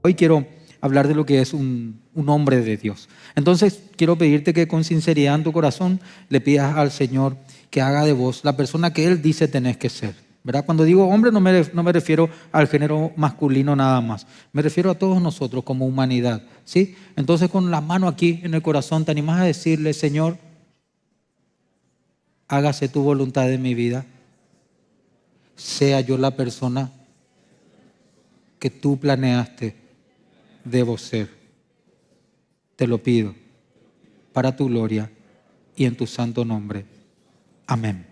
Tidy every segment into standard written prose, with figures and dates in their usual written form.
Hoy quiero hablar de lo que es un hombre de Dios. Entonces quiero pedirte que con sinceridad en tu corazón le pidas al Señor que haga de vos la persona que Él dice tenés que ser, ¿verdad? Cuando digo hombre no me refiero al género masculino nada más, me refiero a todos nosotros como humanidad, ¿sí? Entonces con la mano aquí en el corazón te animás a decirle: Señor, hágase tu voluntad en mi vida, sea yo la persona que tú planeaste debo ser. Te lo pido para tu gloria y en tu santo nombre. Amén.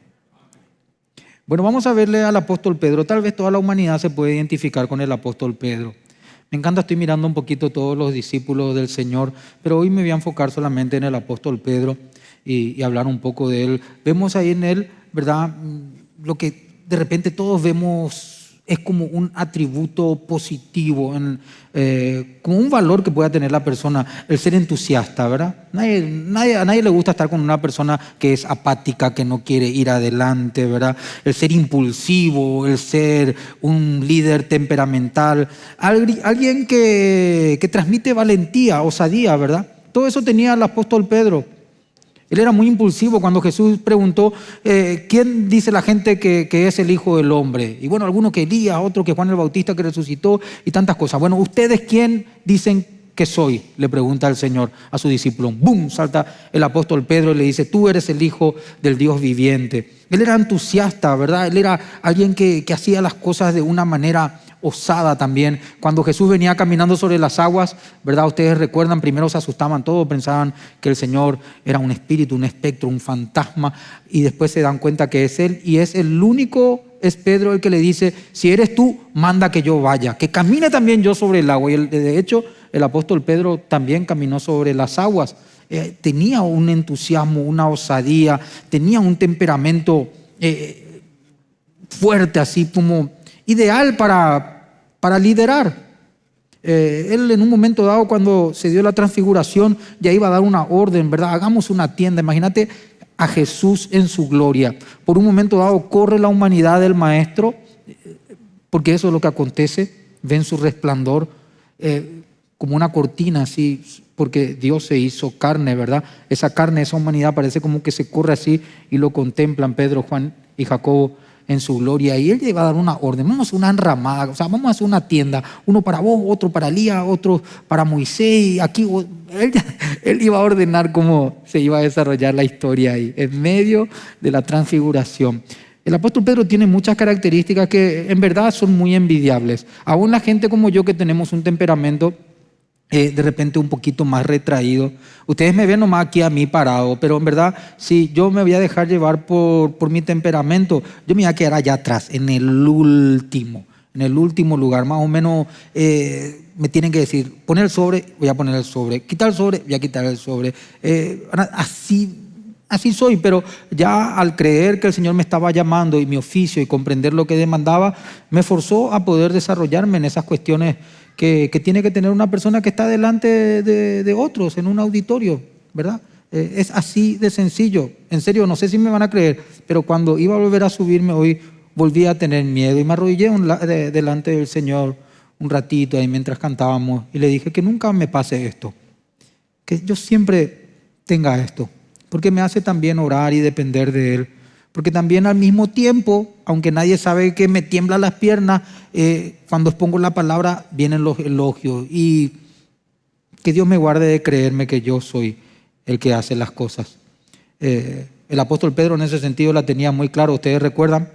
Bueno, vamos a verle al apóstol Pedro. Tal vez toda la humanidad se puede identificar con el apóstol Pedro. Me encanta, estoy mirando un poquito todos los discípulos del Señor, pero hoy me voy a enfocar solamente en el apóstol Pedro y hablar un poco de él. Vemos ahí en él, ¿verdad?, lo que de repente todos vemos es como un atributo positivo, como un valor que pueda tener la persona, el ser entusiasta, ¿verdad? A nadie le gusta estar con una persona que es apática, que no quiere ir adelante, ¿verdad? El ser impulsivo, el ser un líder temperamental, alguien que transmite valentía, osadía, ¿verdad? Todo eso tenía el apóstol Pedro. Él era muy impulsivo cuando Jesús preguntó: ¿quién dice la gente que es el Hijo del Hombre? Y bueno, algunos que Elías, otros que Juan el Bautista que resucitó y tantas cosas. Bueno, ¿ustedes quién dicen que soy?, le pregunta el Señor a su discípulo. ¡Bum! Salta el apóstol Pedro y le dice: tú eres el Hijo del Dios viviente. Él era entusiasta, ¿verdad? Él era alguien que hacía las cosas de una manera osada también. Cuando Jesús venía caminando sobre las aguas, ¿verdad? Ustedes recuerdan, primero se asustaban todos, pensaban que el Señor era un espíritu, un espectro, un fantasma, y después se dan cuenta que es Él, y es el único, es Pedro el que le dice: si eres tú, manda que yo vaya, que camine también yo sobre el agua. Y de hecho, el apóstol Pedro también caminó sobre las aguas. Tenía un entusiasmo, una osadía, tenía un temperamento fuerte, así como ideal para liderar. Él en un momento dado, cuando se dio la transfiguración, ya iba a dar una orden, ¿verdad? Hagamos una tienda. Imagínate a Jesús en su gloria. Por un momento dado corre la humanidad del Maestro, porque eso es lo que acontece. Ven su resplandor como una cortina así, porque Dios se hizo carne, ¿verdad? Esa carne, esa humanidad parece como que se corre así y lo contemplan Pedro, Juan y Jacobo en su gloria, y él le iba a dar una orden: vamos a hacer una enramada, o sea, vamos a hacer una tienda, uno para vos, otro para Elías, otro para Moisés, y aquí él iba a ordenar cómo se iba a desarrollar la historia ahí, en medio de la transfiguración. El apóstol Pedro tiene muchas características que en verdad son muy envidiables. Aún la gente como yo, que tenemos un temperamento de repente un poquito más retraído. Ustedes me ven nomás aquí a mí parado, pero en verdad, si yo me voy a dejar llevar por mi temperamento, yo me voy a quedar allá atrás, en el último lugar. Más o menos me tienen que decir: poner el sobre, voy a poner el sobre; quitar el sobre, voy a quitar el sobre. Así soy, pero ya al creer que el Señor me estaba llamando y mi oficio y comprender lo que demandaba, me forzó a poder desarrollarme en esas cuestiones que tiene que tener una persona que está delante de otros en un auditorio, ¿verdad? Es así de sencillo. En serio, no sé si me van a creer, pero cuando iba a volver a subirme hoy, volví a tener miedo y me arrodillé delante del Señor un ratito ahí mientras cantábamos y le dije que nunca me pase esto, que yo siempre tenga esto, porque me hace también orar y depender de Él. Porque también al mismo tiempo, aunque nadie sabe que me tiemblan las piernas, cuando expongo la palabra vienen los elogios, y que Dios me guarde de creerme que yo soy el que hace las cosas. El apóstol Pedro en ese sentido la tenía muy claro. Ustedes recuerdan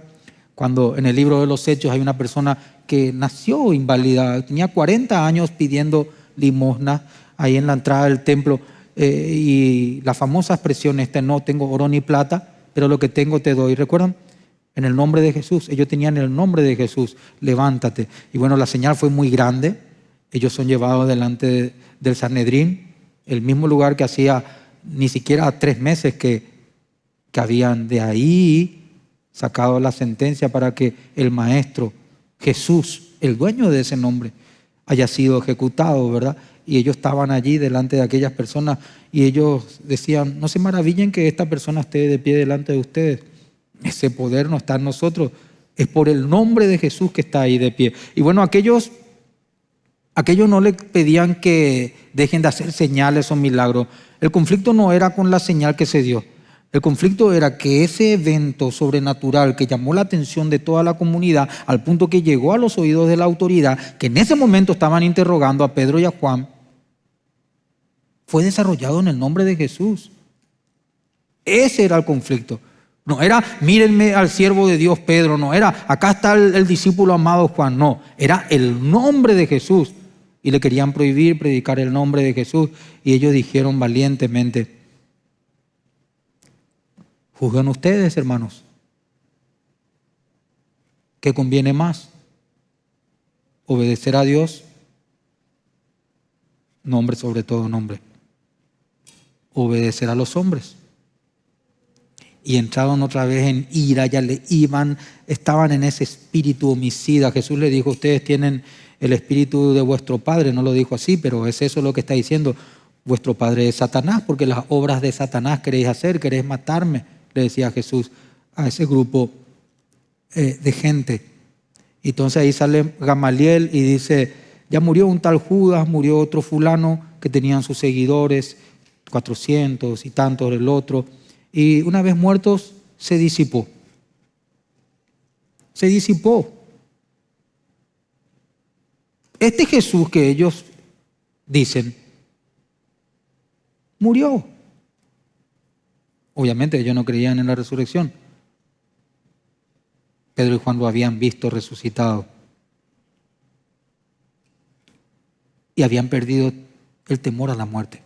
cuando en el libro de los Hechos hay una persona que nació inválida, tenía 40 años pidiendo limosna ahí en la entrada del templo, y la famosa expresión no tengo oro ni plata, pero lo que tengo te doy. ¿Recuerdan? En el nombre de Jesús. Ellos tenían el nombre de Jesús: levántate. Y bueno, la señal fue muy grande. Ellos son llevados delante del Sanedrín, el mismo lugar que hacía ni siquiera 3 meses que habían de ahí sacado la sentencia para que el Maestro Jesús, el dueño de ese nombre, haya sido ejecutado, ¿verdad? Y ellos estaban allí delante de aquellas personas y ellos decían: no se maravillen que esta persona esté de pie delante de ustedes. Ese poder no está en nosotros, es por el nombre de Jesús que está ahí de pie. Y bueno, aquellos Aquellos no le pedían que dejen de hacer señales o milagros. El conflicto no era con la señal que se dio. El conflicto era que ese evento sobrenatural que llamó la atención de toda la comunidad al punto que llegó a los oídos de la autoridad, que en ese momento estaban interrogando a Pedro y a Juan, fue desarrollado en el nombre de Jesús. Ese era el conflicto. No era, mírenme al siervo de Dios Pedro, no era, acá está el discípulo amado Juan, no, era el nombre de Jesús. Y le querían prohibir predicar el nombre de Jesús y ellos dijeron valientemente, juzguen ustedes, hermanos, ¿qué conviene más? ¿Obedecer a Dios? Nombre sobre todo nombre. Obedecer a los hombres. Y entraron otra vez en ira, estaban en ese espíritu homicida. Jesús le dijo, ustedes tienen el espíritu de vuestro padre, no lo dijo así, pero es eso lo que está diciendo. Vuestro padre es Satanás, porque las obras de Satanás queréis hacer, queréis matarme, le decía Jesús a ese grupo de gente. Y entonces ahí sale Gamaliel y dice, ya murió un tal Judas, murió otro fulano que tenían sus seguidores, 400 y tantos el otro. Y una vez muertos, se disipó. Se disipó. Este Jesús que ellos dicen, murió. Obviamente ellos no creían en la resurrección. Pedro y Juan lo habían visto resucitado. Y habían perdido el temor a la muerte.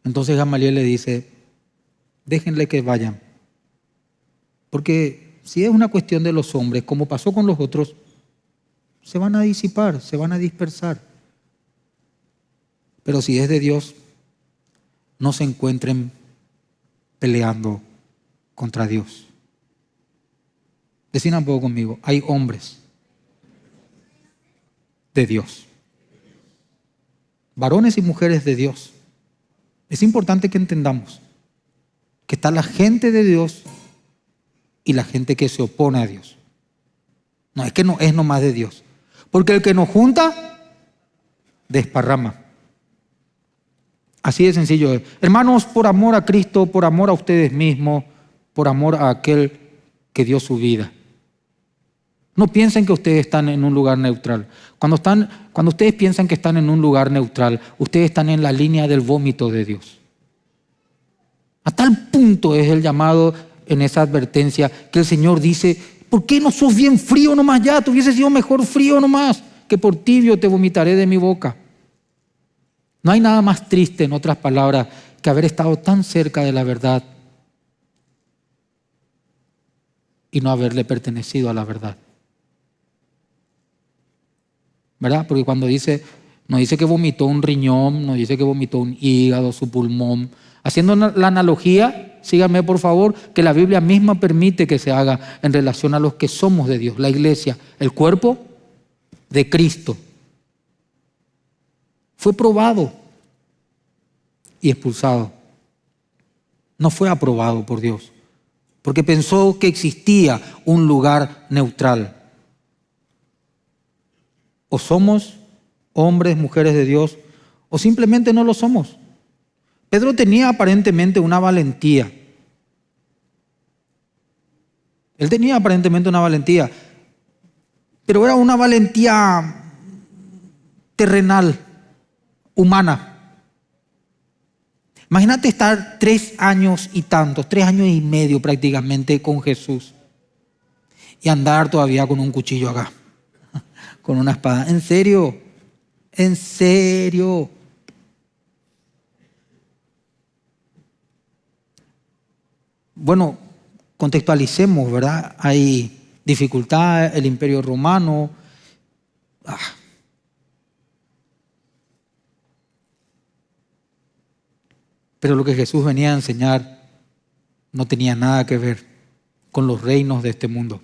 Entonces Gamaliel le dice, déjenle que vayan. Porque si es una cuestión de los hombres, como pasó con los otros, se van a disipar, se van a dispersar. Pero si es de Dios, no se encuentren peleando contra Dios. Decían un poco conmigo, hay hombres de Dios. Varones y mujeres de Dios. Es importante que entendamos que está la gente de Dios y la gente que se opone a Dios. No, es que no es nomás de Dios. Porque el que nos junta, desparrama. Así de sencillo es. Hermanos, por amor a Cristo, por amor a ustedes mismos, por amor a aquel que dio su vida. No piensen que ustedes están en un lugar neutral. Cuando ustedes piensan que están en un lugar neutral, ustedes están en la línea del vómito de Dios. A tal punto es el llamado en esa advertencia que el Señor dice, ¿por qué no sos bien frío nomás ya? Te hubiese sido mejor frío nomás, que por tibio te vomitaré de mi boca. No hay nada más triste, en otras palabras, que haber estado tan cerca de la verdad y no haberle pertenecido a la verdad. ¿Verdad? Porque cuando dice, no dice que vomitó un riñón, no dice que vomitó un hígado, su pulmón. Haciendo la analogía, síganme por favor, que la Biblia misma permite que se haga en relación a los que somos de Dios, la iglesia, el cuerpo de Cristo. Fue probado y expulsado. No fue aprobado por Dios, porque pensó que existía un lugar neutral. O somos hombres, mujeres de Dios, o simplemente no lo somos. Pedro tenía aparentemente una valentía. Él tenía aparentemente una valentía, pero era una valentía terrenal, humana. Imagínate estar 3 años y tantos, 3 años y medio prácticamente con Jesús y andar todavía con un cuchillo acá, con una espada. ¿En serio? ¿En serio? Bueno, contextualicemos, ¿verdad? Hay dificultad, el Imperio Romano. Pero lo que Jesús venía a enseñar no tenía nada que ver con los reinos de este mundo.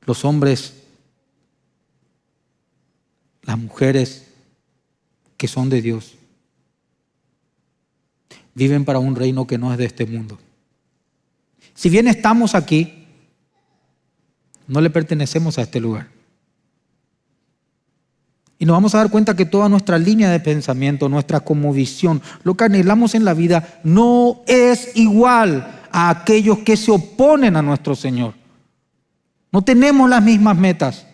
Los hombres, las mujeres que son de Dios, viven para un reino que no es de este mundo. Si bien estamos aquí, No le pertenecemos a este lugar. Y nos vamos a dar cuenta que toda nuestra línea de pensamiento, nuestra cosmovisión, lo que anhelamos en la vida, no es igual a aquellos que se oponen a nuestro Señor. No tenemos las mismas metas.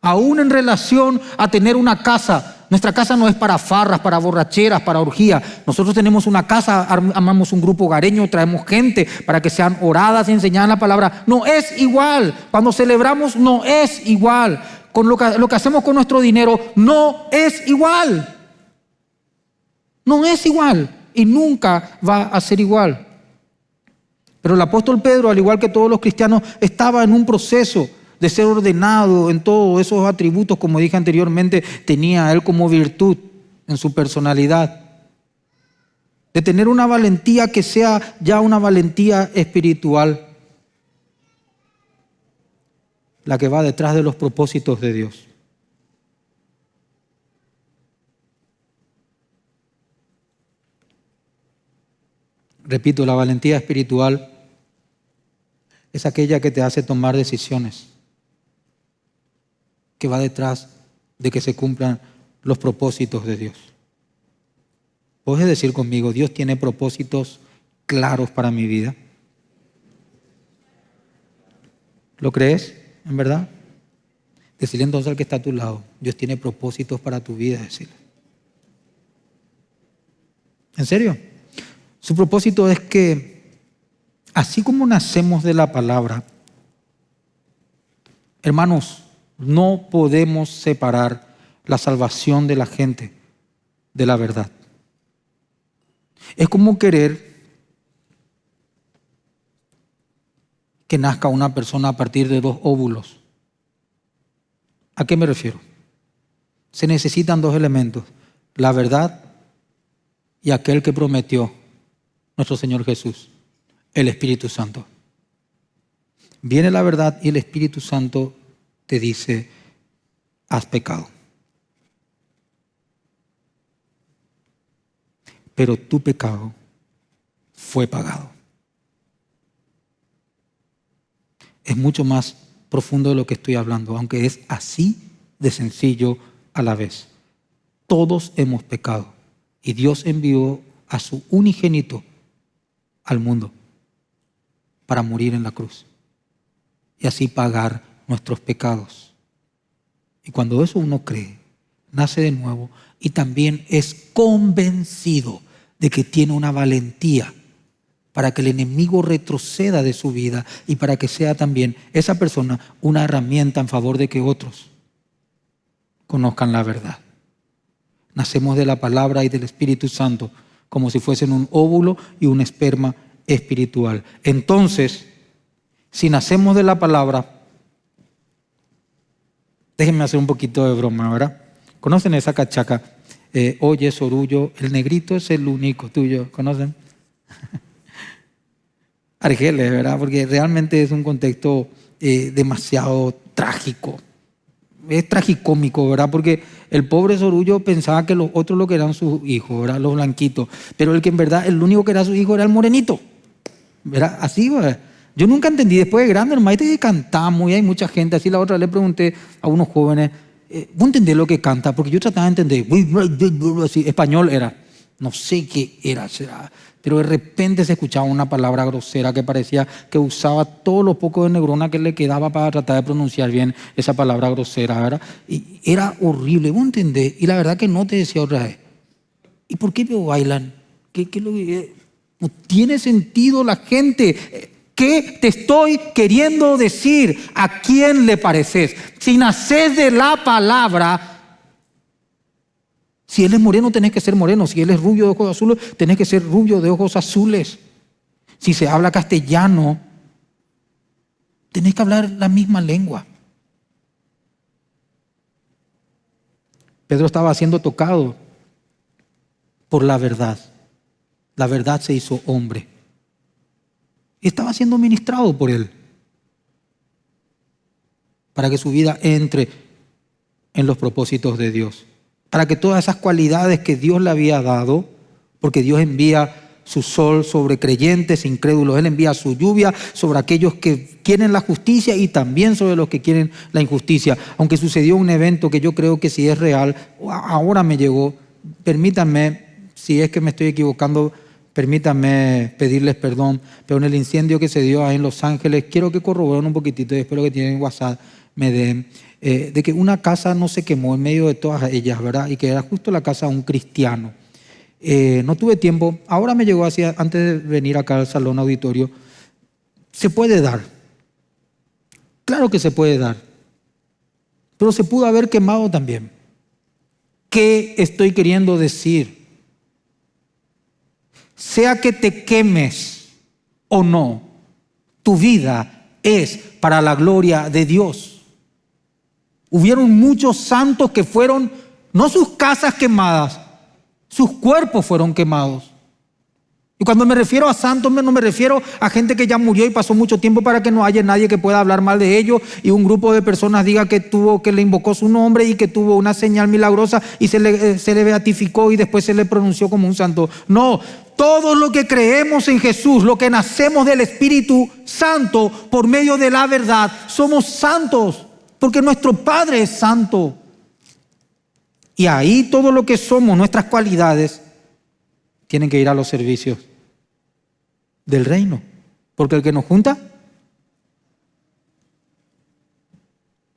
Aún en relación a tener una casa, nuestra casa no es para farras, para borracheras, para orgías. Nosotros tenemos una casa, armamos un grupo hogareño, traemos gente para que sean oradas y enseñadas la palabra. No es igual. Cuando celebramos no es igual. Con lo que hacemos con nuestro dinero no es igual. No es igual y nunca va a ser igual. Pero el apóstol Pedro, al igual que todos los cristianos, estaba en un proceso de ser ordenado en todos esos atributos, como dije anteriormente, tenía él como virtud en su personalidad. De tener una valentía que sea ya una valentía espiritual, la que va detrás de los propósitos de Dios. Repito, la valentía espiritual es aquella que te hace tomar decisiones, que va detrás de que se cumplan los propósitos de Dios. ¿Puedes decir conmigo, Dios tiene propósitos claros para mi vida? ¿Lo crees, en verdad? Decirle entonces al que está a tu lado, Dios tiene propósitos para tu vida, decirle. ¿En serio? Su propósito es que, así como nacemos de la palabra, hermanos, no podemos separar la salvación de la gente de la verdad. Es como querer que nazca una persona a partir de 2 óvulos. ¿A qué me refiero? Se necesitan 2 elementos, la verdad y aquel que prometió nuestro Señor Jesús, el Espíritu Santo. Viene la verdad y el Espíritu Santo te dice, has pecado. Pero tu pecado fue pagado. Es mucho más profundo de lo que estoy hablando, aunque es así de sencillo a la vez. Todos hemos pecado y Dios envió a su unigénito al mundo para morir en la cruz y así pagar nuestros pecados. Y cuando eso uno cree, nace de nuevo y también es convencido de que tiene una valentía para que el enemigo retroceda de su vida y para que sea también esa persona una herramienta en favor de que otros conozcan la verdad. Nacemos de la palabra y del Espíritu Santo como si fuesen un óvulo y un esperma espiritual. Entonces, si nacemos de la palabra, déjenme hacer un poquito de broma, ¿verdad? ¿Conocen esa cachaca? Oye, Sorullo, el negrito es el único tuyo. ¿Conocen? Argeles, ¿verdad? Porque realmente es un contexto demasiado trágico. Es tragicómico, ¿verdad? Porque el pobre Sorullo pensaba que los otros lo que eran sus hijos, ¿verdad? Los blanquitos. Pero el que en verdad, el único que era su hijo era el morenito, ¿verdad? Así, ¿verdad? Yo nunca entendí. Después de grande, el maestro que cantamos y hay mucha gente. Así la otra le pregunté a unos jóvenes, ¿vos entendés lo que canta? Porque yo trataba de entender. Así, español era. No sé qué era, pero de repente se escuchaba una palabra grosera que parecía que usaba todo lo poco de neurona que le quedaba para tratar de pronunciar bien esa palabra grosera, ¿verdad? Y era horrible, ¿vos entendés? Y la verdad que no te decía otra vez. ¿Y por qué me bailan? No tiene sentido la gente. ¿Qué te estoy queriendo decir? ¿A quién le pareces? Si nacés de la palabra, si él es moreno, tenés que ser moreno. Si él es rubio de ojos azules, tenés que ser rubio de ojos azules. Si se habla castellano, tenés que hablar la misma lengua. Pedro estaba siendo tocado por la verdad. La verdad se hizo hombre. Y estaba siendo ministrado por él para que su vida entre en los propósitos de Dios. Para que todas esas cualidades que Dios le había dado, porque Dios envía su sol sobre creyentes, incrédulos. Él envía su lluvia sobre aquellos que quieren la justicia y también sobre los que quieren la injusticia. Aunque sucedió un evento que yo creo que si es real, ahora me llegó, permítanme, si es que me estoy equivocando, permítanme pedirles perdón, pero en el incendio que se dio ahí en Los Ángeles, quiero que corroboren un poquitito y espero que tienen WhatsApp, me den, de que una casa no se quemó en medio de todas ellas, ¿verdad? Y que era justo la casa de un cristiano. No tuve tiempo, ahora me llegó así, antes de venir acá al salón auditorio. Se puede dar, claro que se puede dar, pero se pudo haber quemado también. ¿Qué estoy queriendo decir? Sea que te quemes o no, tu vida es para la gloria de Dios. Hubieron muchos santos que fueron, no sus casas quemadas, sus cuerpos fueron quemados. Y cuando me refiero a santos, no me refiero a gente que ya murió y pasó mucho tiempo para que no haya nadie que pueda hablar mal de ellos y un grupo de personas diga que le invocó su nombre y que tuvo una señal milagrosa y se le beatificó y después se le pronunció como un santo. No, todo lo que creemos en Jesús, lo que nacemos del Espíritu Santo por medio de la verdad, somos santos porque nuestro Padre es santo. Y ahí todo lo que somos, nuestras cualidades, tienen que ir a los servicios del reino. Porque el que nos junta,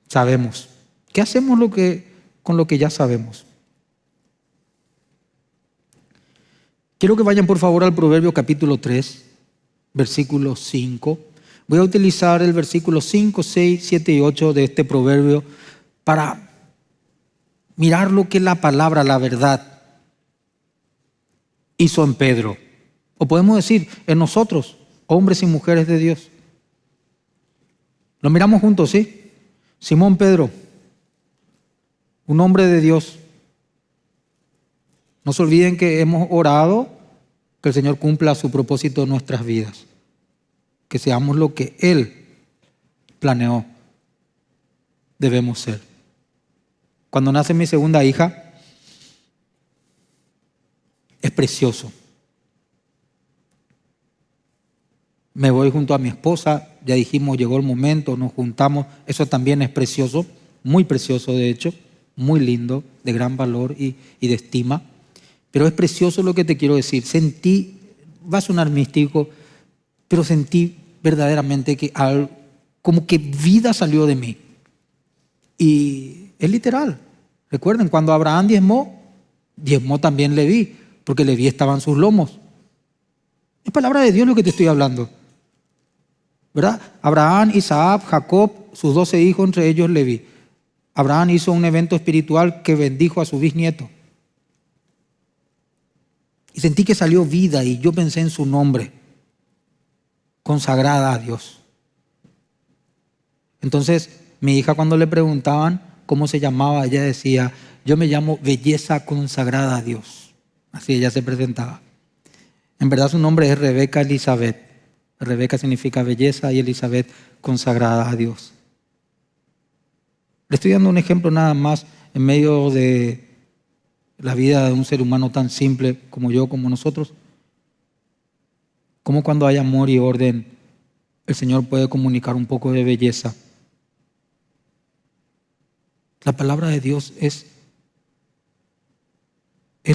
sabemos. ¿Qué hacemos con lo que ya sabemos? Quiero que vayan por favor al Proverbio capítulo 3, versículo 5. Voy a utilizar el versículo 5, 6, 7 y 8 de este proverbio para mirar lo que la palabra, la verdad, hizo en Pedro. O podemos decir, en nosotros, hombres y mujeres de Dios. Lo miramos juntos, ¿sí? Simón Pedro, un hombre de Dios. No se olviden que hemos orado que el Señor cumpla su propósito en nuestras vidas. Que seamos lo que Él planeó, debemos ser. Cuando nace mi segunda hija, es precioso. Me voy junto a mi esposa, ya dijimos, llegó el momento, nos juntamos. Eso también es precioso, muy precioso de hecho, muy lindo, de gran valor y de estima. Pero es precioso lo que te quiero decir. Sentí, va a sonar místico, pero sentí verdaderamente que como que vida salió de mí. Y es literal. Recuerden, cuando Abraham diezmó también Leví, porque Leví estaba en sus lomos. Es palabra de Dios lo que te estoy hablando, ¿verdad? Abraham, Isaac, Jacob, sus 12 hijos, entre ellos Leví. Abraham hizo un evento espiritual que bendijo a su bisnieto. Y sentí que salió vida y yo pensé en su nombre, consagrada a Dios. Entonces, mi hija cuando le preguntaban cómo se llamaba, ella decía, yo me llamo Belleza Consagrada a Dios. Así ella se presentaba. En verdad su nombre es Rebeca Elizabeth. Rebeca significa belleza y Elizabeth consagrada a Dios. Le estoy dando un ejemplo nada más en medio de la vida de un ser humano tan simple como yo, como nosotros. Como cuando hay amor y orden, el Señor puede comunicar un poco de belleza. La palabra de Dios es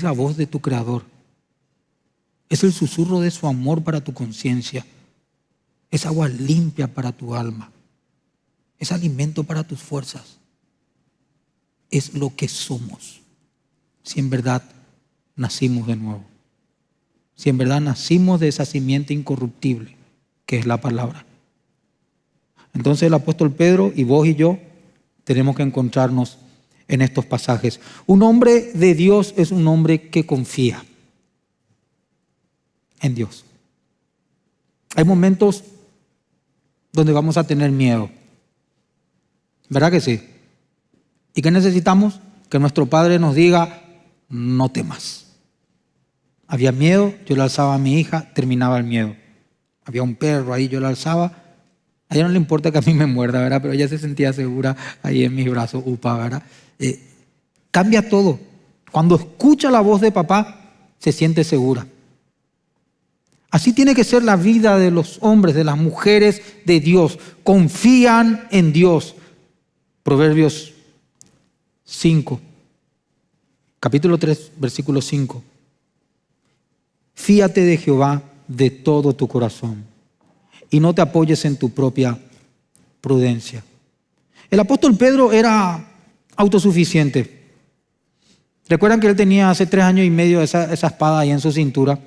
la voz de tu Creador. Es el susurro de su amor para tu conciencia. Es agua limpia para tu alma. Es alimento para tus fuerzas. Es lo que somos. Si en verdad nacimos de nuevo. Si en verdad nacimos de esa simiente incorruptible, que es la palabra. Entonces el apóstol Pedro y vos y yo tenemos que encontrarnos en estos pasajes. Un hombre de Dios es un hombre que confía en Dios. Hay momentos donde vamos a tener miedo. ¿Verdad que sí? ¿Y qué necesitamos? Que nuestro Padre nos diga, no temas. Había miedo, yo le alzaba a mi hija, terminaba el miedo. Había un perro ahí, yo le alzaba. A ella no le importa que a mí me muerda, ¿verdad? Pero ella se sentía segura ahí en mis brazos, ¿verdad? Cambia todo. Cuando escucha la voz de papá, se siente segura. Así tiene que ser la vida de los hombres, de las mujeres de Dios. Confían en Dios. Proverbios 5, capítulo 3, versículo 5. Fíate de Jehová de todo tu corazón y no te apoyes en tu propia prudencia. El apóstol Pedro era autosuficiente. Recuerdan que él tenía hace 3 años y medio esa espada ahí en su cintura.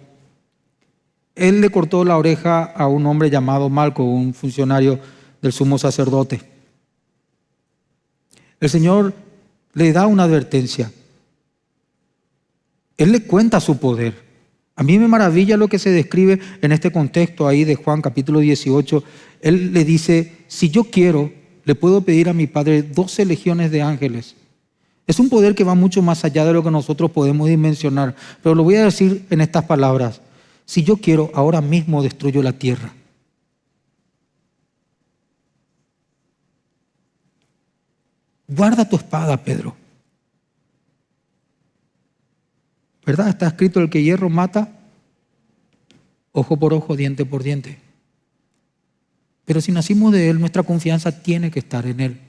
Él le cortó la oreja a un hombre llamado Malco, un funcionario del sumo sacerdote. El Señor le da una advertencia. Él le cuenta su poder. A mí me maravilla lo que se describe en este contexto ahí de Juan capítulo 18. Él le dice, si yo quiero, le puedo pedir a mi Padre 12 legiones de ángeles. Es un poder que va mucho más allá de lo que nosotros podemos dimensionar. Pero lo voy a decir en estas palabras. Si yo quiero, ahora mismo destruyo la tierra. Guarda tu espada, Pedro. ¿Verdad? Está escrito, el que hierro mata, ojo por ojo, diente por diente. Pero si nacimos de Él, nuestra confianza tiene que estar en Él.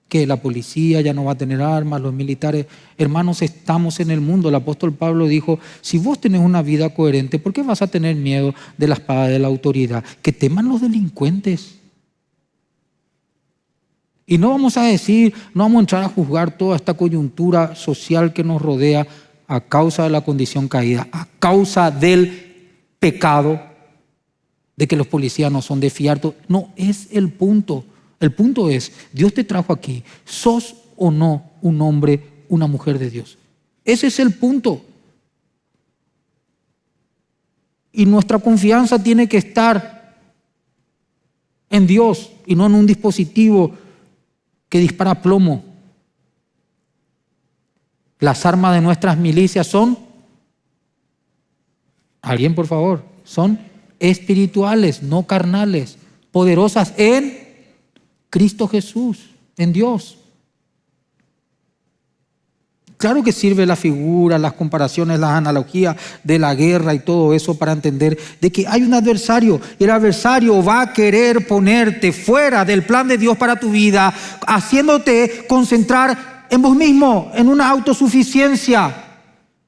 Que la policía ya no va a tener armas, los militares. Hermanos, estamos en el mundo. El apóstol Pablo dijo, si vos tenés una vida coherente, ¿por qué vas a tener miedo de la espada de la autoridad? Que teman los delincuentes. Y no vamos a decir, no vamos a entrar a juzgar toda esta coyuntura social que nos rodea a causa de la condición caída, a causa del pecado, de que los policías no son de fiar. No es el punto. El punto es, Dios te trajo aquí, ¿sos o no un hombre, una mujer de Dios? Ese es el punto. Y nuestra confianza tiene que estar en Dios y no en un dispositivo que dispara plomo. Las armas de nuestras milicias son, alguien por favor, son espirituales, no carnales, poderosas en Cristo Jesús, en Dios. Claro que sirve la figura, las comparaciones, las analogías de la guerra y todo eso para entender de que hay un adversario y el adversario va a querer ponerte fuera del plan de Dios para tu vida, haciéndote concentrar en vos mismo, en una autosuficiencia.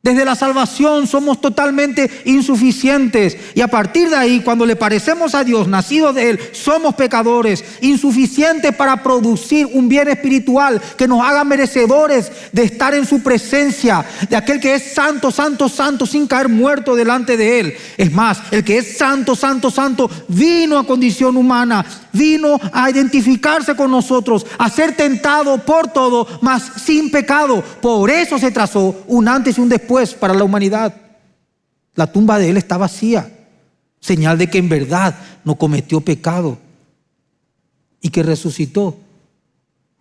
Desde la salvación somos totalmente insuficientes y a partir de ahí, cuando le parecemos a Dios, nacidos de Él, somos pecadores, insuficientes para producir un bien espiritual que nos haga merecedores de estar en su presencia, de aquel que es santo, santo, santo, sin caer muerto delante de Él. Es más, el que es santo, santo, santo, vino a condición humana, vino a identificarse con nosotros, a ser tentado por todo, mas sin pecado. Por eso se trazó un antes y un después para la humanidad. La tumba de Él está vacía, señal de que en verdad no cometió pecado y que resucitó.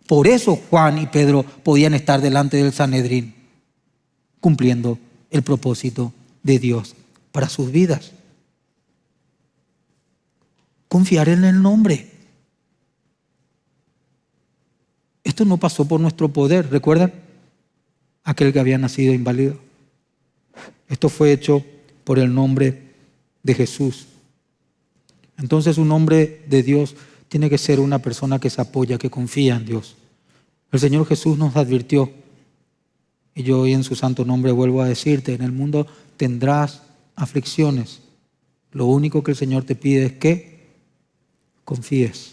Por eso Juan y Pedro podían estar delante del Sanedrín, cumpliendo el propósito de Dios para sus vidas. Confiar en el nombre. Esto no pasó por nuestro poder. ¿Recuerdan? Aquel que había nacido inválido. Esto fue hecho por el nombre de Jesús. Entonces un hombre de Dios tiene que ser una persona que se apoya, que confía en Dios. El Señor Jesús nos advirtió, y yo hoy en su santo nombre vuelvo a decirte, en el mundo tendrás aflicciones. Lo único que el Señor te pide es que confíes.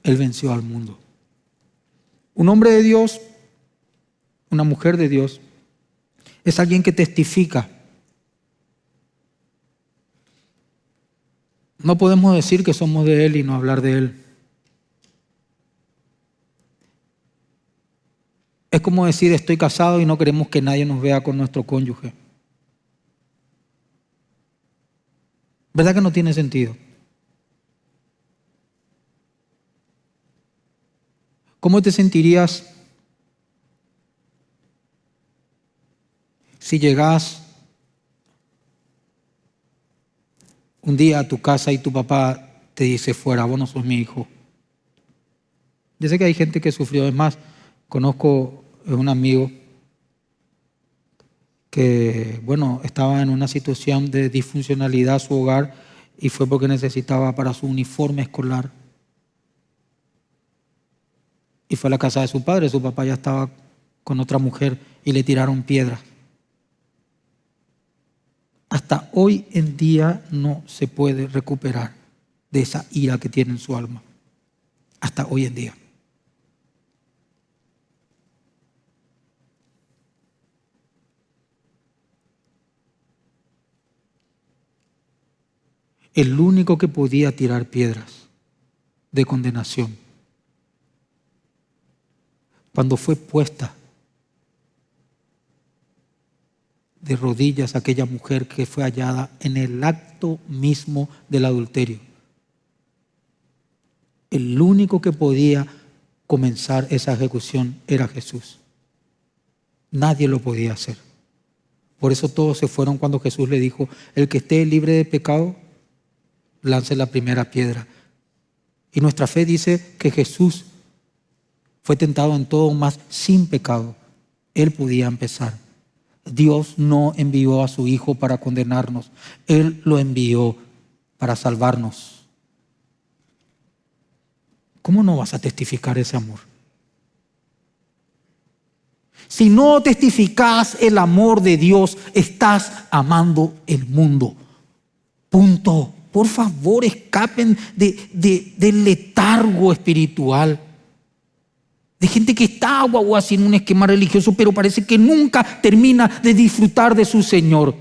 Él venció al mundo. Un hombre de Dios, una mujer de Dios, es alguien que testifica. No podemos decir que somos de Él y no hablar de Él. Es como decir estoy casado y no queremos que nadie nos vea con nuestro cónyuge. ¿Verdad que no tiene sentido? ¿Cómo te sentirías si llegás un día a tu casa y tu papá te dice fuera, vos no sos mi hijo? Yo sé que hay gente que sufrió, es más, conozco a un amigo que, bueno, estaba en una situación de disfuncionalidad su hogar y fue porque necesitaba para su uniforme escolar. Y fue a la casa de su padre, su papá ya estaba con otra mujer y le tiraron piedras. Hasta hoy en día no se puede recuperar de esa ira que tiene en su alma. Hasta hoy en día. El único que podía tirar piedras de condenación, cuando fue puesta de rodillas aquella mujer que fue hallada en el acto mismo del adulterio, el único que podía comenzar esa ejecución era Jesús. Nadie lo podía hacer. Por eso todos se fueron cuando Jesús le dijo: el que esté libre de pecado, lance la primera piedra. Y nuestra fe dice que Jesús fue tentado en todo, mas sin pecado. Él podía empezar. Dios no envió a su Hijo para condenarnos. Él lo envió para salvarnos. ¿Cómo no vas a testificar ese amor? Si no testificas el amor de Dios, estás amando el mundo. Punto. Por favor, escapen del letargo espiritual. De gente que está guau así en un esquema religioso, pero parece que nunca termina de disfrutar de su Señor.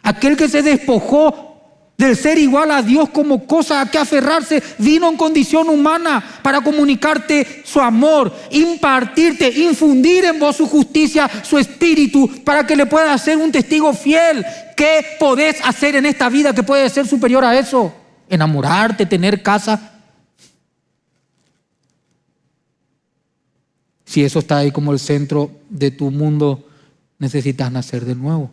Aquel que se despojó del ser igual a Dios como cosa a que aferrarse, vino en condición humana para comunicarte su amor, impartirte, infundir en vos su justicia, su espíritu, para que le puedas ser un testigo fiel. ¿Qué podés hacer en esta vida que puede ser superior a eso? Enamorarte, tener casa. Si eso está ahí como el centro de tu mundo, necesitas nacer de nuevo.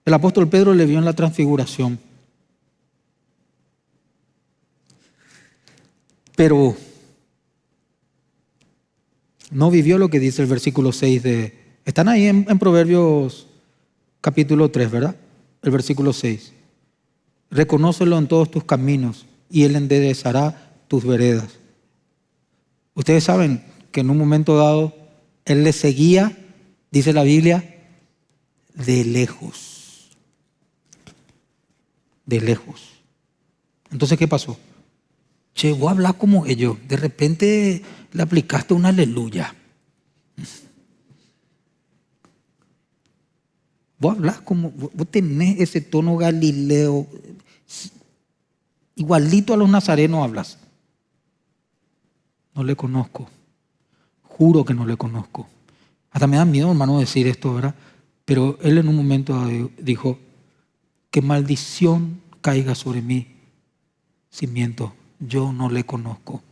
El apóstol Pedro le vio en la transfiguración. Pero no vivió lo que dice el versículo 6 de... Están ahí en Proverbios capítulo 3, ¿verdad? El versículo 6. Reconócelo en todos tus caminos y Él enderezará tus veredas. Ustedes saben que en un momento dado Él le seguía, dice la Biblia, de lejos. De lejos. Entonces, ¿qué pasó? Llegó a hablar como ellos. De repente le aplicaste una aleluya. Vos hablas como, vos tenés ese tono galileo, igualito a los nazarenos hablas. No le conozco. Juro que no le conozco. Hasta me da miedo, hermano, decir esto, ¿verdad? Pero él en un momento dijo: que maldición caiga sobre mí si miento, yo no le conozco.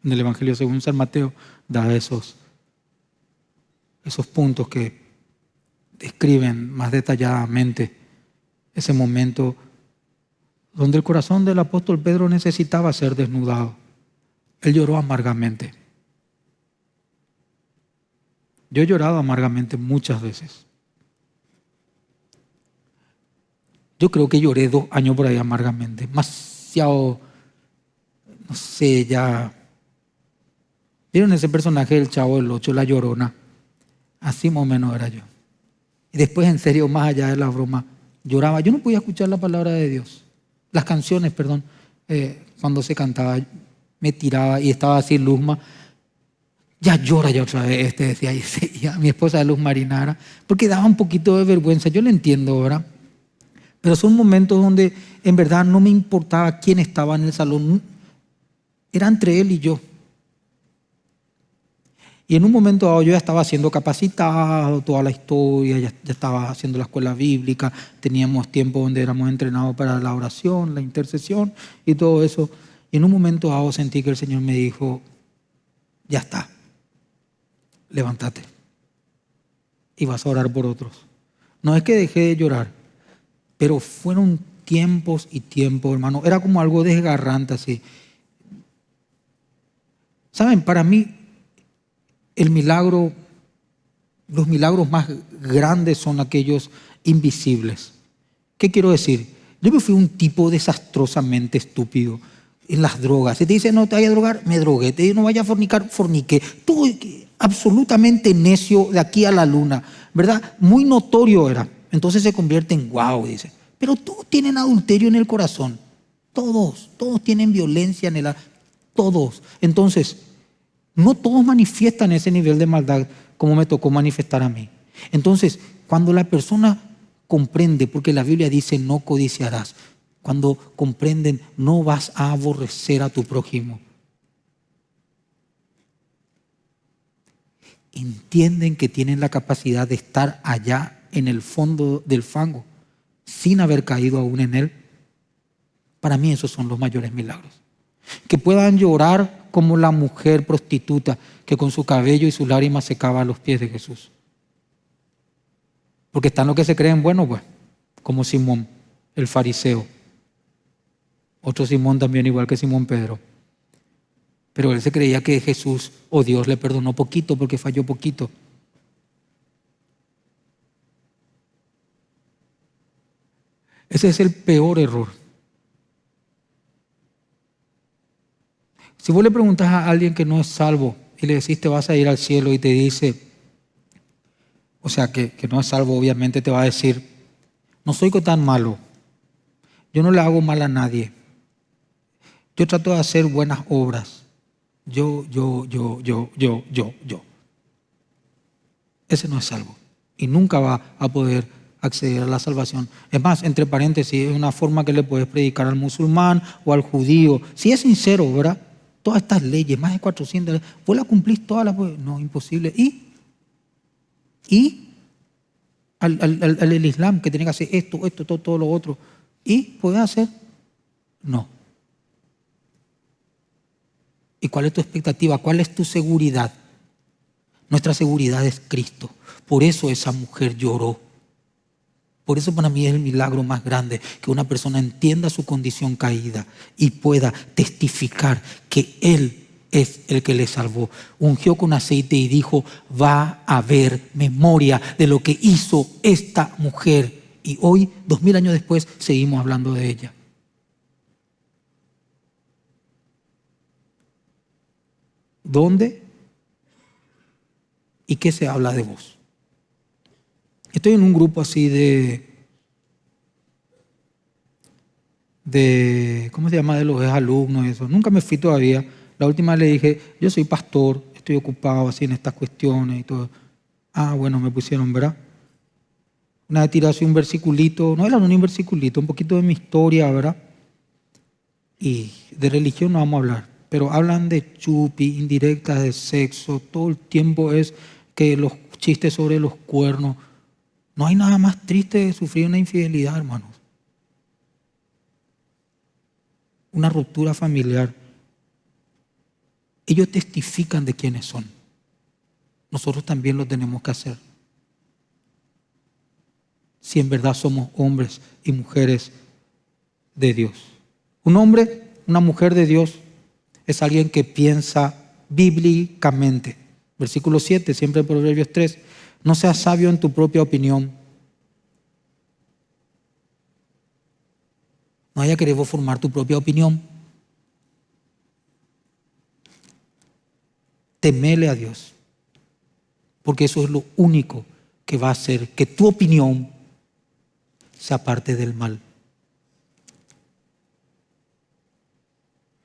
En el Evangelio según San Mateo da esos puntos que describen más detalladamente ese momento donde el corazón del apóstol Pedro necesitaba ser desnudado. Él lloró amargamente. Yo he llorado amargamente muchas veces. Yo creo que lloré 2 años por ahí amargamente. Demasiado, no sé, ya. ¿Vieron ese personaje del Chavo del Ocho, La Llorona? Así más o menos era yo. Y después, en serio, más allá de la broma, lloraba. Yo no podía escuchar la palabra de Dios. Las canciones, perdón, cuando se cantaba, me tiraba y estaba así Luzma. Ya llora ya otra vez, decía ya, mi esposa de Luz Marinara, porque daba un poquito de vergüenza. Yo le entiendo, ¿verdad? Pero son momentos donde en verdad no me importaba quién estaba en el salón. Era entre él y yo. Y en un momento dado yo ya estaba siendo capacitado, toda la historia, ya estaba haciendo la escuela bíblica, teníamos tiempo donde éramos entrenados para la oración, la intercesión y todo eso. Y en un momento dado sentí que el Señor me dijo: ya está, levántate y vas a orar por otros. No es que dejé de llorar, pero fueron tiempos y tiempos, hermano. Era como algo desgarrante así. ¿Saben? Para mí, el milagro, los milagros más grandes son aquellos invisibles. ¿Qué quiero decir? Yo me fui un tipo desastrosamente estúpido en las drogas. Si te dice no te vayas a drogar, me drogué. Te dice no vayas a fornicar, forniqué. Todo absolutamente necio de aquí a la luna, ¿verdad? Muy notorio era. Entonces se convierte en wow, dice. Pero todos tienen adulterio en el corazón. Todos tienen violencia en el... Todos. Entonces, no todos manifiestan ese nivel de maldad como me tocó manifestar a mí. Entonces, cuando la persona comprende, porque la Biblia dice no codiciarás, cuando comprenden no vas a aborrecer a tu prójimo, entienden que tienen la capacidad de estar allá en el fondo del fango sin haber caído aún en él. Para mí esos son los mayores milagros. Que puedan llorar como la mujer prostituta que con su cabello y sus lágrimas secaba a los pies de Jesús. Porque están los que se creen buenos, pues, como Simón, el fariseo. Otro Simón también, igual que Simón Pedro. Pero él se creía que Jesús o Dios le perdonó poquito porque falló poquito. Ese es el peor error. Si vos le preguntas a alguien que no es salvo y le decís te vas a ir al cielo y te dice, o sea que no es salvo, obviamente te va a decir, no soy tan malo, yo no le hago mal a nadie, yo trato de hacer buenas obras, yo. Ese no es salvo y nunca va a poder acceder a la salvación. Es más, entre paréntesis, es una forma que le puedes predicar al musulmán o al judío. Si es sincero, ¿verdad? Todas estas leyes, más de 400, vos las cumplís todas las... No, imposible. Y al Islam, que tiene que hacer esto, todo lo otro. ¿Y puedes hacer? No. ¿Y cuál es tu expectativa? ¿Cuál es tu seguridad? Nuestra seguridad es Cristo. Por eso esa mujer lloró. Por eso para mí es el milagro más grande, que una persona entienda su condición caída y pueda testificar que Él es el que le salvó. Ungió con aceite y dijo, va a haber memoria de lo que hizo esta mujer. Y hoy, 2000 años después, seguimos hablando de ella. ¿Dónde y qué se habla de vos? Estoy en un grupo así de ¿cómo se llama? De los alumnos, eso. Nunca me fui todavía. La última le dije, yo soy pastor, estoy ocupado así en estas cuestiones y todo. Ah, bueno, me pusieron, ¿verdad? Una vez tiré así un versiculito, no era un versiculito, un poquito de mi historia, ¿verdad? Y de religión no vamos a hablar, pero hablan de chupi, indirectas, de sexo, todo el tiempo es que los chistes sobre los cuernos. No hay nada más triste que sufrir una infidelidad, hermanos. Una ruptura familiar. Ellos testifican de quiénes son. Nosotros también lo tenemos que hacer. Si en verdad somos hombres y mujeres de Dios. Un hombre, una mujer de Dios es alguien que piensa bíblicamente. Versículo 7, siempre en Proverbios 3. No seas sabio en tu propia opinión. No haya querido formar tu propia opinión. Temele a Dios. Porque eso es lo único que va a hacer que tu opinión sea parte del mal.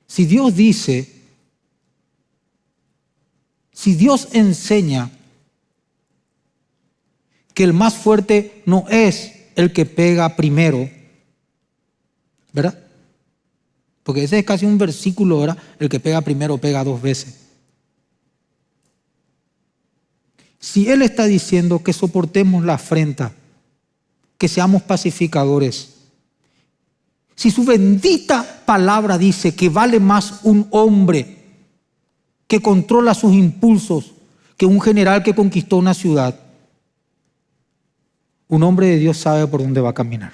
Si Dios dice, si Dios enseña que el más fuerte no es el que pega primero, ¿verdad? Porque ese es casi un versículo, ¿verdad? El que pega primero pega 2 veces. Si Él está diciendo que soportemos la afrenta, que seamos pacificadores, si su bendita palabra dice que vale más un hombre que controla sus impulsos que un general que conquistó una ciudad, un hombre de Dios sabe por dónde va a caminar.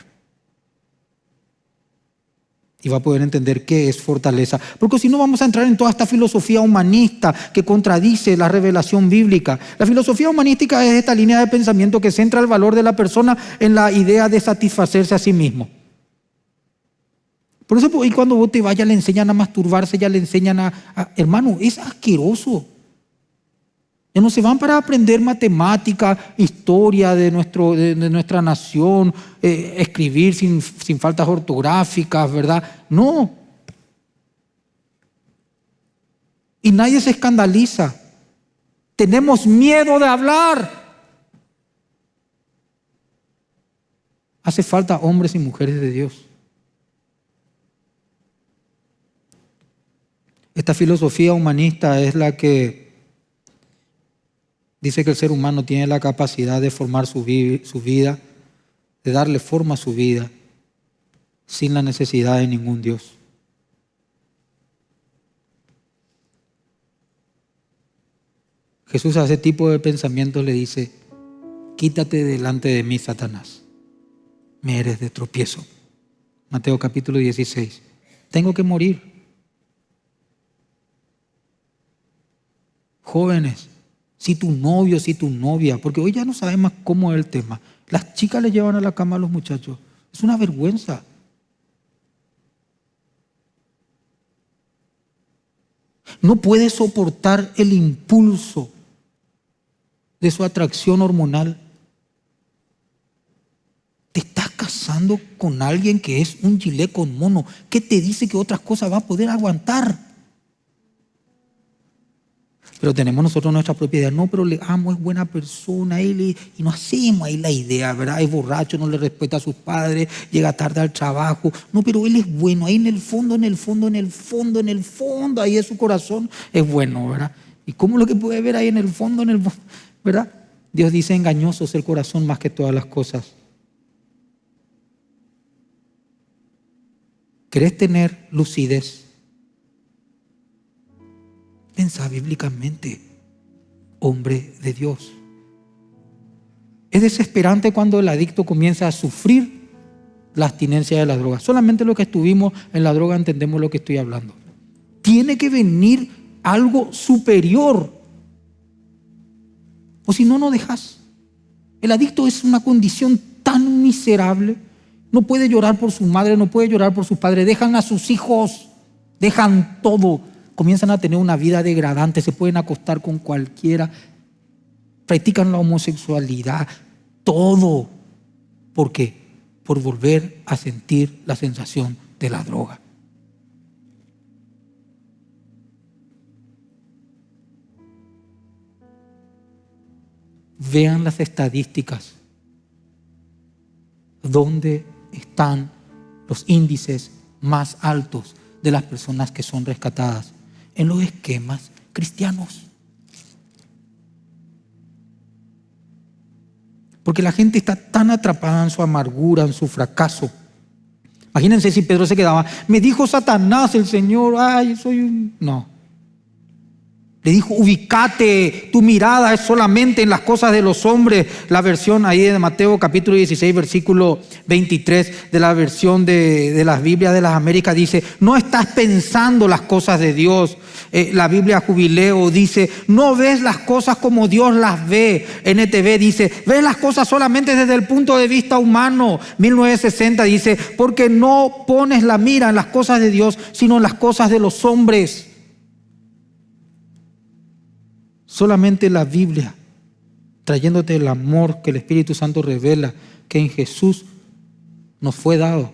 y va a poder entender qué es fortaleza. Porque si no vamos a entrar en toda esta filosofía humanista que contradice la revelación bíblica. La filosofía humanística es esta línea de pensamiento que centra el valor de la persona en la idea de satisfacerse a sí mismo. Por eso y cuando vos te vayas le enseñan a masturbarse, ya le enseñan hermano, es asqueroso. Ya no se van para aprender matemática, historia de nuestra nación, escribir sin faltas ortográficas, ¿verdad? No. Y nadie se escandaliza. Tenemos miedo de hablar. Hace falta hombres y mujeres de Dios. Esta filosofía humanista es la que dice que el ser humano tiene la capacidad de formar su vida, de darle forma a su vida, sin la necesidad de ningún Dios. Jesús a ese tipo de pensamientos le dice: quítate delante de mí, Satanás, me eres de tropiezo. Mateo capítulo 16. Tengo que morir. Jóvenes, si tu novio, si tu novia, porque hoy ya no sabemos más cómo es el tema. Las chicas le llevan a la cama a los muchachos. Es una vergüenza. No puede soportar el impulso de su atracción hormonal. Te estás casando con alguien que es un gilet con mono. ¿Qué te dice que otras cosas va a poder aguantar? Pero tenemos nosotros nuestra propia idea. No, pero le amo, es buena persona. Y no hacemos ahí la idea, ¿verdad? Es borracho, no le respeta a sus padres, llega tarde al trabajo. No, pero él es bueno. Ahí en el fondo, ahí es su corazón, es bueno, ¿verdad? ¿Y cómo lo que puede ver ahí en el fondo, ¿verdad? Dios dice: engañoso es el corazón más que todas las cosas. ¿Querés tener lucidez? Pensá bíblicamente, hombre de Dios. Es desesperante cuando el adicto comienza a sufrir la abstinencia de las drogas. Solamente los que estuvimos en la droga entendemos lo que estoy hablando. Tiene que venir algo superior, o si no, no dejas. El adicto es una condición tan miserable. No puede llorar por su madre, no puede llorar por sus padres. Dejan a sus hijos, dejan todo. Comienzan a tener una vida degradante, se pueden acostar con cualquiera, practican la homosexualidad, todo. ¿Por qué? Por volver a sentir la sensación de la droga. Vean las estadísticas. ¿Dónde están los índices más altos de las personas que son rescatadas? En los esquemas cristianos. Porque la gente está tan atrapada en su amargura, en su fracaso. Imagínense si Pedro se quedaba: me dijo Satanás, el Señor, ay, soy un... No. Le dijo: ubícate, tu mirada es solamente en las cosas de los hombres. La versión ahí de Mateo capítulo 16, versículo 23 de la versión de las Biblias de las Américas dice: no estás pensando las cosas de Dios. La Biblia Jubileo dice: no ves las cosas como Dios las ve. NTV dice: ves las cosas solamente desde el punto de vista humano. 1960 dice: porque no pones la mira en las cosas de Dios, sino en las cosas de los hombres. Solamente la Biblia, trayéndote el amor que el Espíritu Santo revela, que en Jesús nos fue dado,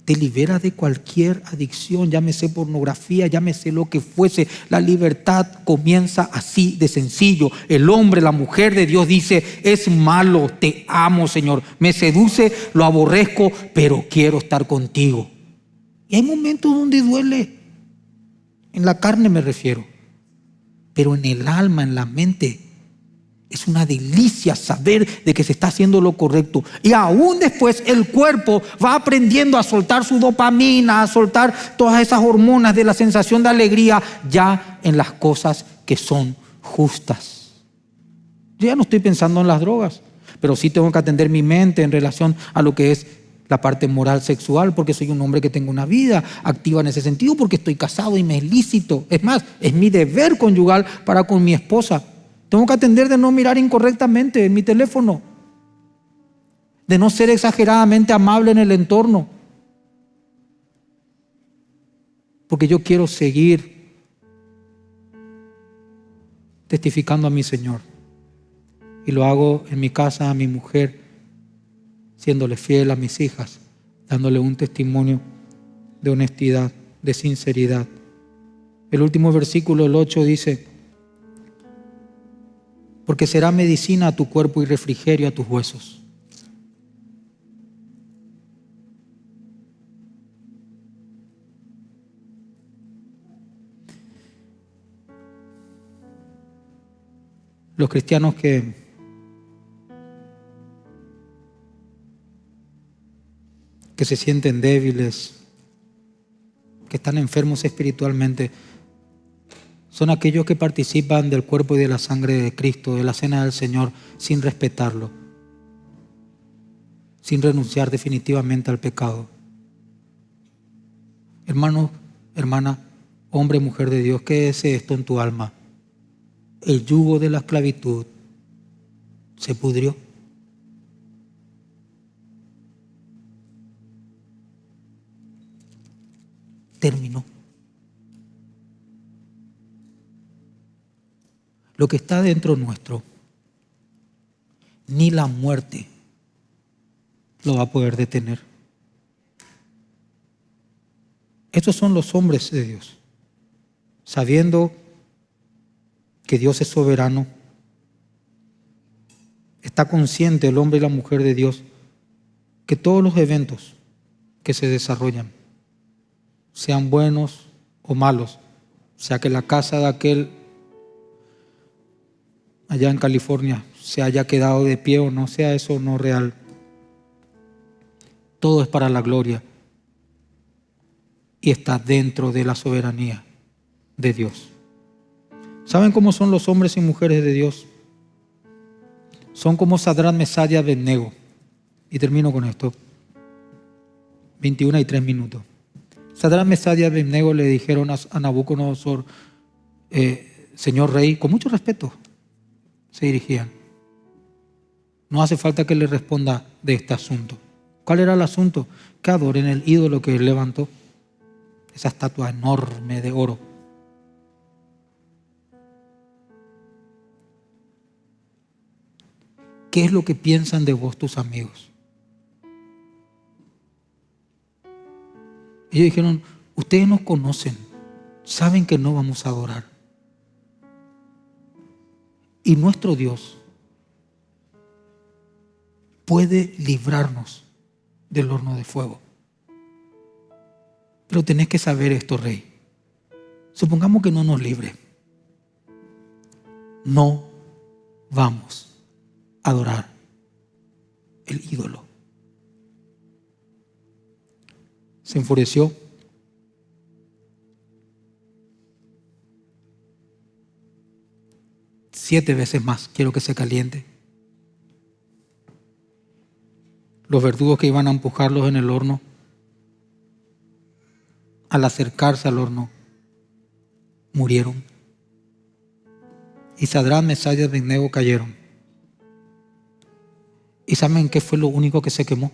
te libera de cualquier adicción, llámese pornografía, llámese lo que fuese. La libertad comienza así de sencillo. El hombre, la mujer de Dios dice: es malo, te amo, Señor, me seduce, lo aborrezco, pero quiero estar contigo. Y hay momentos donde duele, en la carne me refiero. Pero en el alma, en la mente, es una delicia saber de que se está haciendo lo correcto. Y aún después el cuerpo va aprendiendo a soltar su dopamina, a soltar todas esas hormonas de la sensación de alegría ya en las cosas que son justas. Yo ya no estoy pensando en las drogas, pero sí tengo que atender mi mente en relación a lo que es la parte moral sexual, porque soy un hombre que tengo una vida activa en ese sentido, porque estoy casado y me es lícito. Es más, es mi deber conyugal para con mi esposa. Tengo que atender de no mirar incorrectamente en mi teléfono, de no ser exageradamente amable en el entorno, porque yo quiero seguir testificando a mi Señor. Y lo hago en mi casa, a mi mujer, siéndole fiel a mis hijas, dándole un testimonio de honestidad, de sinceridad. El último versículo, el 8, dice: porque será medicina a tu cuerpo y refrigerio a tus huesos. Los cristianos que se sienten débiles, que están enfermos espiritualmente, son aquellos que participan del cuerpo y de la sangre de Cristo, de la cena del Señor, sin respetarlo, sin renunciar definitivamente al pecado. Hermano, hermana, hombre, mujer de Dios, ¿qué es esto en tu alma? El yugo de la esclavitud se pudrió. Terminó. Lo que está dentro nuestro, ni la muerte lo va a poder detener. Estos son los hombres de Dios, sabiendo que Dios es soberano. Está consciente el hombre y la mujer de Dios que todos los eventos que se desarrollan, sean buenos o malos, sea que la casa de aquel allá en California se haya quedado de pie o no, sea eso no real, todo es para la gloria y está dentro de la soberanía de Dios. ¿Saben cómo son los hombres y mujeres de Dios? Son como Sadrach, Mesach y Abednego. Y termino con esto. 21:03. Sadrach, Mesach y Abednego le dijeron a Nabucodonosor: Señor rey, con mucho respeto se dirigían. No hace falta que le responda de este asunto. ¿Cuál era el asunto? Que adoren el ídolo que él levantó, esa estatua enorme de oro. ¿Qué es lo que piensan de vos tus amigos? Ellos dijeron: ustedes nos conocen, saben que no vamos a adorar. Y nuestro Dios puede librarnos del horno de fuego. Pero tenés que saber esto, rey. Supongamos que no nos libre. No vamos a adorar el ídolo. Se enfureció. Siete veces más quiero que se caliente. Los verdugos que iban a empujarlos en el horno, al acercarse al horno, murieron. Y Sadrach, Mesach y Abednego cayeron. ¿Y saben qué fue lo único que se quemó?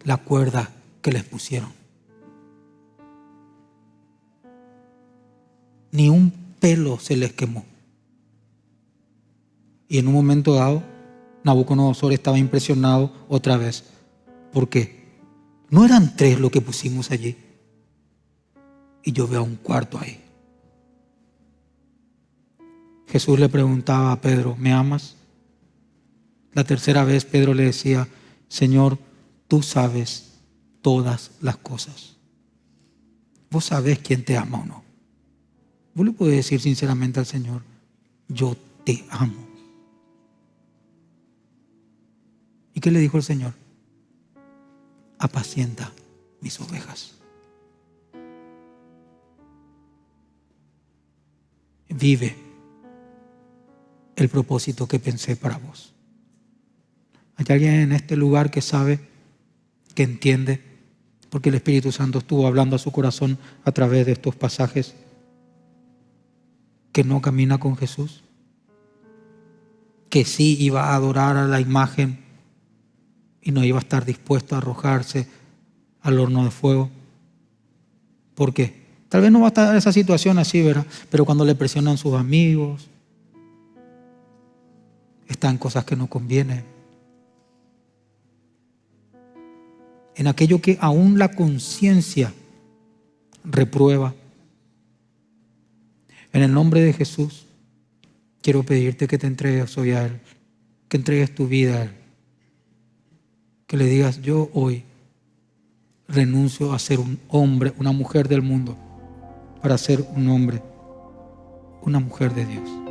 La cuerda que les pusieron. Ni un pelo se les quemó. Y en un momento dado, Nabucodonosor estaba impresionado otra vez. ¿Por qué? No eran 3 lo que pusimos allí. Y yo veo un cuarto ahí. Jesús le preguntaba a Pedro: ¿me amas? La tercera vez Pedro le decía: Señor, tú sabes todas las cosas. Vos sabés quién te ama o no. Vos le podés decir sinceramente al Señor: yo te amo. ¿Y qué le dijo el Señor? Apacienta mis ovejas. Vive el propósito que pensé para vos. Hay alguien en este lugar que sabe, que entiende, porque el Espíritu Santo estuvo hablando a su corazón a través de estos pasajes, que no camina con Jesús, que sí iba a adorar a la imagen y no iba a estar dispuesto a arrojarse al horno de fuego. ¿Por qué? Tal vez no va a estar en esa situación así, ¿verdad? Pero cuando le presionan sus amigos, están cosas que no convienen. En aquello que aún la conciencia reprueba. En el nombre de Jesús, quiero pedirte que te entregues hoy a Él, que entregues tu vida a Él, que le digas: yo hoy renuncio a ser un hombre, una mujer del mundo, para ser un hombre, una mujer de Dios.